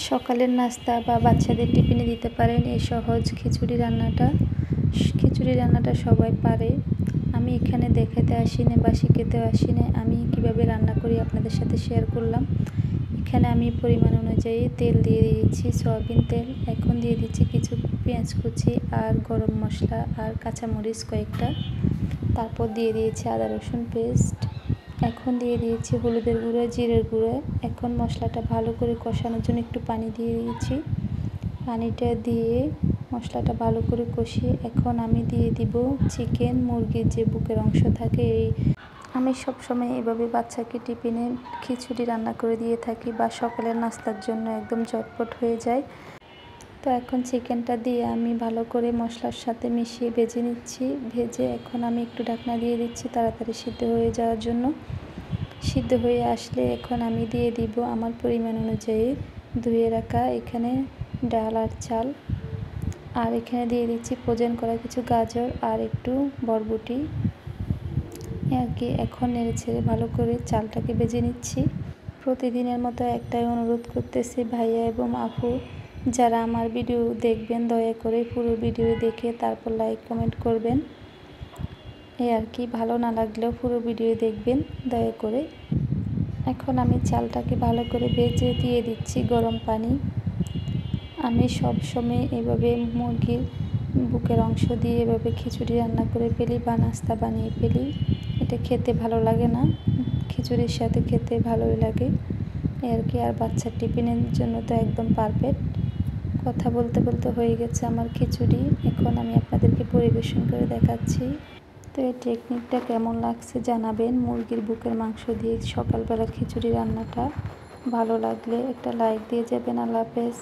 সকালের নাস্তা বা বাচ্চাদের টিফিনে দিতে পারেন এই সহজ খিচুড়ি রান্নাটা। খিচুড়ি রান্নাটা সবাই পারে। আমি এখানে দেখাতে আসিনি বা শিখাতেও আসিনি, আমি কিভাবে রান্না করি আপনাদের সাথে শেয়ার করলাম। এখানে আমি পরিমাণ অনুযায়ী তেল দিয়ে দিয়েছি, সয়াবিন তেল। এখন দিয়ে দিচ্ছি কিছু পেঁয়াজ কুচি আর গরম মশলা আর কাঁচামরিচ কয়েকটা। তারপর দিয়ে দিয়েছি আদা রসুন পেস্ট। এখন দিয়ে দিয়েছি হলুদের গুঁড়ো, জিরের গুঁড়ো। এখন মশলাটা ভালো করে কষানোর জন্য একটু পানি দিয়ে দিয়েছি। পানিটা দিয়ে মশলাটা ভালো করে কষিয়ে এখন আমি দিয়ে দিব চিকেন, মুরগির যে বুকের অংশ থাকে। আমি সবসময় এভাবে বাচ্চাকে টিফিনে খিচুড়ি রান্না করে দিয়ে থাকি বা সকালের নাস্তার জন্য একদম ঝটপট হয়ে যায়। তো এখন চিকেনটা দিয়ে আমি ভালো করে মশলার সাথে মিশিয়ে ভেজে নিচ্ছি। ভেজে এখন আমি একটু ঢাকনা দিয়ে দিচ্ছি তাড়াতাড়ি সিদ্ধ হয়ে যাওয়ার জন্য। সিদ্ধ হয়ে আসলে এখন আমি দিয়ে দিব আমার পরিমাণ অনুযায়ী ধুয়ে রাখা এখানে ডাল আর চাল। আর এখানে দিয়ে দিচ্ছি ফ্রোজেন করা কিছু গাজর আর একটু বরবটি আর কি। এখন নেড়ে ছেড়ে ভালো করে চালটাকে ভেজে নিচ্ছি। প্রতিদিনের মতো একটাই অনুরোধ করতেছি ভাইয়া এবং আপু, যারা আমার ভিডিও দেখবেন দয়া করে পুরো ভিডিও দেখে তারপর লাইক কমেন্ট করবেন। এই আর কি, ভালো না লাগলেও পুরো ভিডিও দেখবেন দয়া করে। এখন আমি চালটাকে ভালো করে ভেজে দিয়ে দিচ্ছি গরম পানি। আমি সব সময় এভাবে মুরগির বুকের অংশ দিয়ে এভাবে খিচুড়ি রান্না করে ফেলি বা নাস্তা বানিয়ে ফেলি। এটা খেতে ভালো লাগে না, খিচুড়ির সাথে খেতে ভালোই লাগে আর কি। আর বাচ্চার টিফিনের জন্য তো একদম পারফেক্ট। কথা বলতে বলতে হয়ে গেছে আমার খিচুড়ি। এখন আমি আপনাদেরকে পরিবেশন করে দেখাচ্ছি। তো এই টেকনিকটা কেমন লাগছে জানাবেন। মুরগির বুকের মাংস দিয়ে সকালবেলা খিচুড়ি রান্নাটা ভালো লাগলে একটা লাইক দিয়ে যাবেন। আল্লাহ হাফেজ।